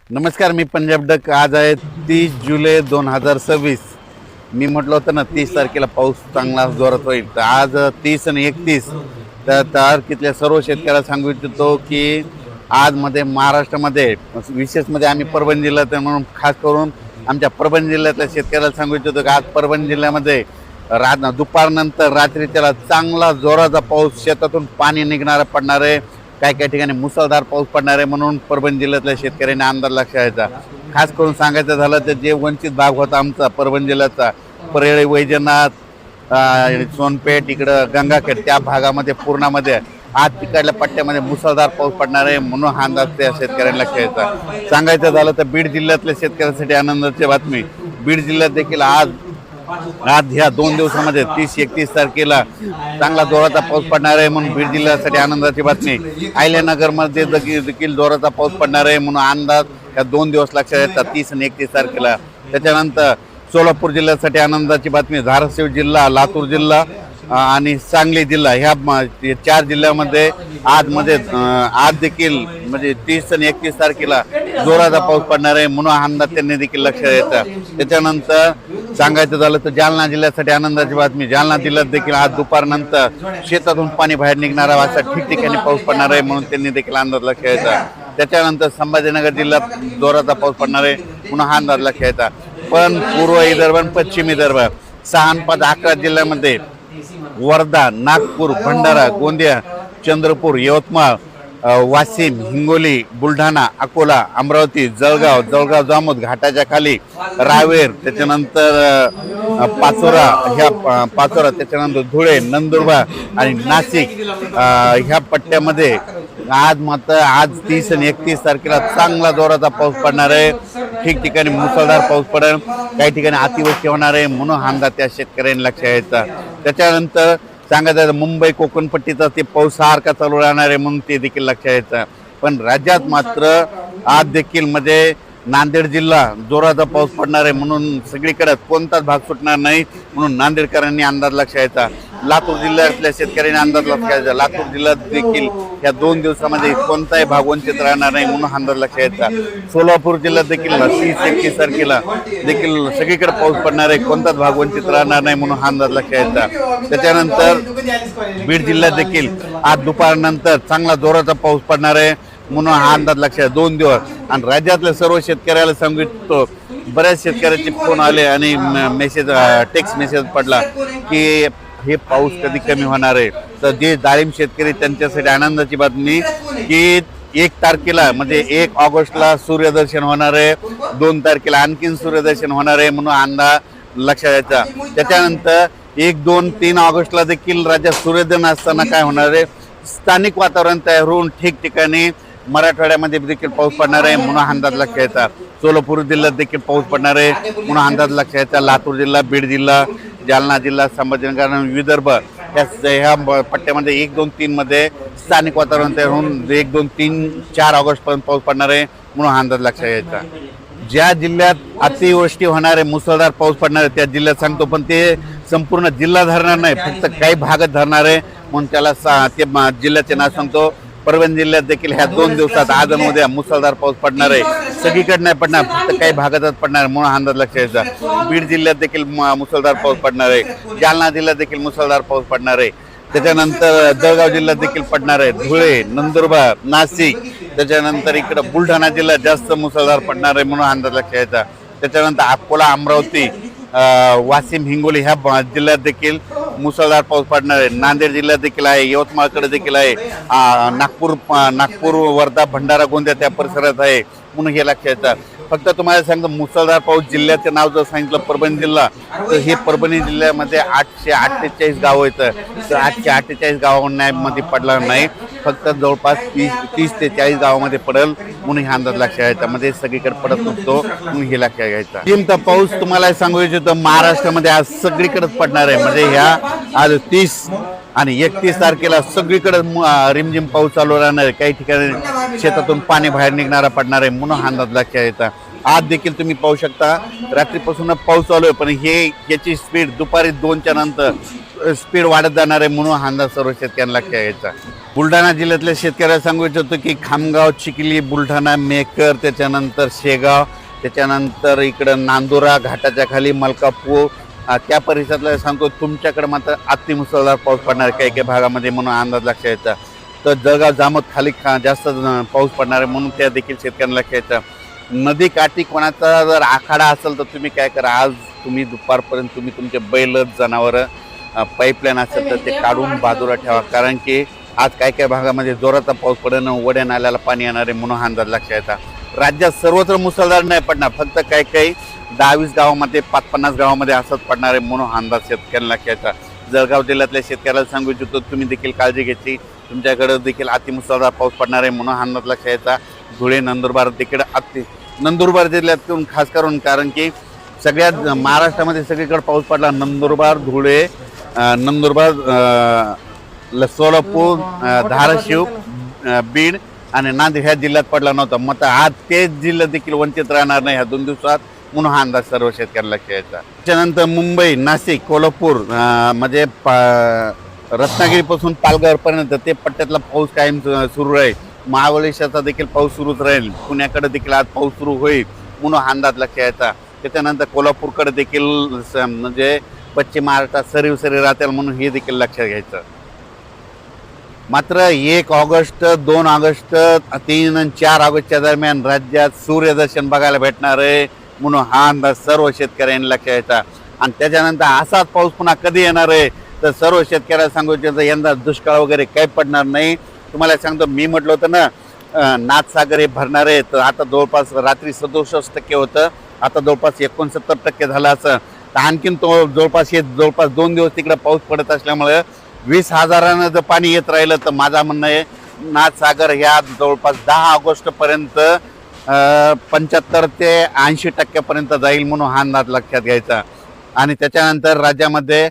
नमस्कार, मी पंजाब डक. आज आहे 30 जुलै 2026. मी म्हटलं होतं ना 30 तारखेला पाऊस चांगला जोरात होईल. तर आज 30 आणि 31 तर तारखेतल्या सर्व शेतकऱ्याला सांगू इच्छितो की आज मध्ये महाराष्ट्रामध्ये विशेषमध्ये आम्ही परभणी जिल्ह्यात म्हणून खास करून आमच्या परभणी जिल्ह्यातल्या शेतकऱ्याला सांगू इच्छितो की आज परभणी जिल्ह्यामध्ये दुपारनंतर रात्री त्याला चांगला जोराचा पाऊस, शेतातून पाणी निघणारा पडणार आहे. काही ठिकाणी मुसळधार पाऊस पडणार आहे. म्हणून परभणी जिल्ह्यातल्या शेतकऱ्यांनी अंदाज लक्षात घ्यायचा. खास करून सांगायचं झालं तर जे वंचित भाग होता आमचा परभणी जिल्ह्याचा, परळी, वैजनाथ, सोनपेठ, इकडं गंगाखेड, त्या भागामध्ये पूर्णामध्ये आज तिकडल्या पट्ट्यामध्ये मुसळधार पाऊस पडणार आहे. म्हणून हा अंदाज त्या शेतकऱ्यांना लक्षात घ्यायचा. सांगायचं झालं तर बीड जिल्ह्यातल्या शेतकऱ्यांसाठी आनंदाची बातमी. बीड जिल्ह्यात देखील आज ह्या 2 दिवसामध्ये 30-31 तारखेला चांगला जोराचा पाऊस पडणार आहे. म्हणून बीड जिल्ह्यासाठी आनंदाची बातमी. अहिल्यानगरमध्ये देखील जोराचा पाऊस पडणार आहे. म्हणून अंदाज ह्या 2 दिवस लक्षात येतात, 30 आणि 31 तारखेला. त्याच्यानंतर सोलापूर जिल्ह्यासाठी आनंदाची बातमी. धाराशिव जिल्हा, लातूर जिल्हा आणि सांगली जिल्हा ह्या 4 जिल्ह्यामध्ये आज देखील म्हणजे 30 आणि 31 तारखेला जोराचा पाऊस पडणार आहे. म्हणून अंदाज त्यांनी देखील लक्षात येतात. त्याच्यानंतर सांगायचं झालं तर जालना जिल्ह्यासाठी आनंदाची बातमी. जालना जिल्ह्यात देखील आज दुपारनंतर शेतातून पाणी बाहेर निघणारा असा ठिकठिकाणी पाऊस पडणार आहे. म्हणून त्यांनी देखील अंदाज लक्षात येतात. त्याच्यानंतर संभाजीनगर जिल्ह्यात जोराचा पाऊस पडणार आहे. म्हणून हा अंदाज लक्षात येतात. पण पूर्व विदर्भ आणि पश्चिम विदर्भ 6-11 जिल्ह्यामध्ये वर्धा, नागपूर, भंडारा, गोंदिया, चंद्रपूर, यवतमाळ, वाशिम, हिंगोली, बुलढाणा, अकोला, अमरावती, जळगाव जामोद, घाटाच्या खाली, रावेर, त्याच्यानंतर पाचोरा, त्याच्यानंतर धुळे, नंदुरबार आणि नाशिक ह्या पट्ट्यामध्ये आज 30 आणि 31 तारखेला चांगला जोराचा पाऊस पडणार आहे. ठिकठिकाणी मुसळधार पाऊस पडेल, काही ठिकाणी अतिवृष्टी होणार आहे. म्हणून हा अंदाज त्या शेतकऱ्यांनी लक्षात घ्यायचा. त्याच्यानंतर सांगायचं मुंबई कोकणपट्टीचा ते पाऊस सारखा चालू राहणार आहे. म्हणून ते देखील लक्षात घ्यायचं. पण राज्यात मात्र आज देखील म्हणजे नांदेड जिल्हा जोराचा पाऊस पडणार आहे. म्हणून सगळीकडे कोणताच भाग सुटणार नाही. म्हणून नांदेडकरांनी अंदाज लक्षात घ्यायचा. लातूर जिल्ह्यातल्या शेतकऱ्यांनी अंदाज लक्षात घ्यायचा. लातूर जिल्ह्यात देखील या 2 दिवसामध्ये कोणताही भाग वंचित राहणार नाही. म्हणून अंदाज लक्षात घ्यायचा. सोलापूर जिल्ह्यात देखील 30-31 तारखेला देखील सगळीकडे पाऊस पडणार आहे. कोणताच भाग वंचित राहणार नाही. म्हणून अंदाज लक्षात घ्यायचा. त्याच्यानंतर बीड जिल्ह्यात देखील आज दुपारनंतर चांगला जोराचा पाऊस पडणार आहे. म्हणून हा अंदाज लक्षात 2 दिवस. आणि राज्यातल्या सर्व शेतकऱ्याला सांगिततो, बऱ्याच शेतकऱ्याचे फोन आले आणि टेक्स्ट मेसेज पडला की हे पाऊस कधी कमी होणार आहे. तर जे डाळिंब शेतकरी त्यांच्यासाठी आनंदाची बातमी की 1 तारखेला म्हणजे 1 ऑगस्टला सूर्यदर्शन होणार आहे. 2 तारखेला आणखीन सूर्यदर्शन होणार आहे. म्हणून अंदाज लक्षात यायचा. त्याच्यानंतर 1, 2, 3 ऑगस्टला देखील राज्यात सूर्योदय असताना काय होणार आहे, स्थानिक वातावरण तयार होऊन ठिकठिकाणी मराठवाड्यामध्ये देखील पाऊस पडणार आहे. म्हणून अंदाज लक्षात यायचा. सोलापूर जिल्ह्यात देखील पाऊस पडणार आहे. म्हणून अंदाज लक्षात यायचा. लातूर जिल्हा, बीड जिल्हा, जालना जिल्हा, संभाजीनगर आणि विदर्भ ह्या पट्ट्यामध्ये 1, 2, 3 मध्ये स्थानिक वातावरण तयार होऊन 1, 2, 3, 4 ऑगस्टपर्यंत पाऊस पडणार आहे. म्हणून अंदाज लक्षात यायचा. ज्या जिल्ह्यात अतिवृष्टी होणार आहे, मुसळधार पाऊस पडणार आहे त्या जिल्ह्यात सांगतो. पण ते संपूर्ण जिल्हा धरणार नाही, फक्त काही भागात धरणार आहे. म्हणून त्याला ते जिल्ह्याचे नाव सांगतो. परभणी जिल्ह्यात देखील ह्या 2 दिवसात आज आणि उद्या मुसळधार पाऊस पडणार आहे. सगळीकडे नाही पडणार, फक्त काही भागातच पडणार आहे. म्हणून अंदाज लक्षात यायचा. बीड जिल्ह्यात देखील मुसळधार पाऊस पडणार आहे. जालना जिल्ह्यात देखील मुसळधार पाऊस पडणार आहे. त्याच्यानंतर जळगाव जिल्ह्यात देखील पडणार आहे. धुळे, नंदुरबार, नाशिक, त्याच्यानंतर इकडं बुलढाणा जिल्ह्यात जास्त मुसळधार पडणार आहे. म्हणून अंदाज लक्षात यायचा. त्याच्यानंतर अकोला, अमरावती, वाशिम, हिंगोली ह्या जिल्ह्यात देखील मुसळधार पाऊस पडणार आहे. नांदेड जिल्ह्यात देखील आहे. यवतमाळकडे देखील आहे. नागपूर, वर्धा, भंडारा, गोंदिया त्या परिसरात आहे. म्हणून हे लक्षात येतं. फक्त तुम्हाला सांगतो, मुसळधार पाऊस जिल्ह्याचे नाव जर सांगितलं परभणी जिल्हा, तर हे परभणी जिल्ह्यामध्ये 848 गावं येतं. तर 848 गावांमध्ये पडणार नाही, फक्त जवळपास 30 ते 40 गावामध्ये पडेल. म्हणून हे अंदाज लक्षात घ्यायचा. म्हणजे सगळीकडे पडत नसतो. म्हणून हे लक्षात घ्यायचा. नेमका पाऊस तुम्हाला सांगू इच्छितो, महाराष्ट्रामध्ये आज सगळीकडेच पडणार आहे. म्हणजे ह्या आज 30 आणि 31 तारखेला सगळीकडे रिमझिम पाऊस चालू राहणार आहे. काही ठिकाणी शेतातून पाणी बाहेर निघणारा पडणार आहे. म्हणून अंदाज लक्षात येतात. आज देखील तुम्ही पाहू शकता रात्रीपासून पाऊस चालू आहे. पण याची स्पीड दुपारी 2च्या नंतर स्पीड वाढत जाणार आहे. म्हणून अंदाज सर्व शेतकऱ्यांना लक्षात घ्यायचा. बुलढाणा जिल्ह्यातल्या शेतकऱ्याला सांगू इच्छितो की खामगाव, चिखली, बुलढाणा, मेकर, त्याच्यानंतर शेगाव, त्याच्यानंतर इकडं नांदुरा घाटाच्या खाली मलकापूर, त्या परिसरातला सांगतो तुमच्याकडे मात्र अतिमुसळधार पाऊस पडणार काही काही भागामध्ये म्हणून अंदाज लक्षात यायचा. तर जळगाव जामोद खाली जास्त पाऊस पडणार आहे म्हणून त्या देखील शेतकऱ्यांना लक्षात यायचं. नदी काठी कोणाचा जर आखाडा असेल तर तुम्ही काय करा, आज तुम्ही दुपारपर्यंत तुम्ही तुमचे बैल जनावरं पाईपलाईन असेल तर ते काढून बाजूला ठेवा, कारण की आज काय काय भागामध्ये जोराचा पाऊस पडणं, वड्या नाल्याला पाणी येणार आहे म्हणून हा अंदाज लक्षात यायचा. राज्यात सर्वत्र मुसळधार नाही पडणार, फक्त काही काही 10-20 गावामध्ये 5-50 गावामध्ये असंच पडणार आहे म्हणून हा अंदाज शेतकऱ्यांना लक्षात यायचा. जळगाव जिल्ह्यातल्या शेतकऱ्याला सांगू इच्छितो तुम्ही देखील काळजी घ्यायची, तुमच्याकडे देखील अतिमुसळधार पाऊस पडणार आहे म्हणून हा अंदाज लक्षात यायचा. धुळे, नंदुरबार देखील नंदुरबार जिल्ह्यातून खास करून, कारण की सगळ्यात महाराष्ट्रामध्ये सगळीकडे पाऊस पडला. नंदुरबार, धुळे, नंदुरबार, सोलापूर, धाराशिव, बीड आणि नांदेड ह्या जिल्ह्यात पडला नव्हता. मग आज तेच जिल्हे देखील वंचित राहणार नाही ह्या 2 दिवसात म्हणून हा अंदाज सर्व शेतकऱ्यांना लक्षात यायचा. त्याच्यानंतर मुंबई, नाशिक, कोल्हापूर म्हणजे रत्नागिरीपासून पालघरपर्यंत ते पट्ट्यातला पाऊस कायम सुरू राहील. महाबळेश्वरचा देखील पाऊस सुरूच राहील. पुण्याकडे देखील आज पाऊस सुरू होईल म्हणून हा अंदाज लक्षात यायचा. त्याच्यानंतर कोल्हापूरकडे देखील म्हणजे पश्चिम महाराष्ट्रात सरीव राहतील म्हणून हे देखील लक्षात घ्यायचं. मात्र 1 ऑगस्ट, 2 ऑगस्ट, 3 आणि 4 ऑगस्टच्या दरम्यान राज्यात सूर्यदर्शन बघायला भेटणार आहे म्हणून हा अंदाज सर्व शेतकऱ्यांनी लक्षात घ्यायचा. आणि त्याच्यानंतर असाच पाऊस पुन्हा कधी येणार आहे तर सर्व शेतकऱ्याला सांगू इच्छितो यंदा दुष्काळ वगैरे काही पडणार नाही. तुम्हाला सांगतो, मी म्हटलं होतं ना नाथसागर हे भरणार आहे, तर आता जवळपास रात्री 67% होतं, आता जवळपास 69% झालं. असं तर आणखीन तो जवळपास 2 दिवस तिकडे पाऊस पडत असल्यामुळे 20,000 जर पाणी येत राहिलं तर माझं म्हणणं आहे नाथसागर ह्या जवळपास 10 ऑगस्टपर्यंत 75 ते 80% जाईल म्हणून हा अंदाज लक्षात घ्यायचा. आणि त्याच्यानंतर राज्यामध्ये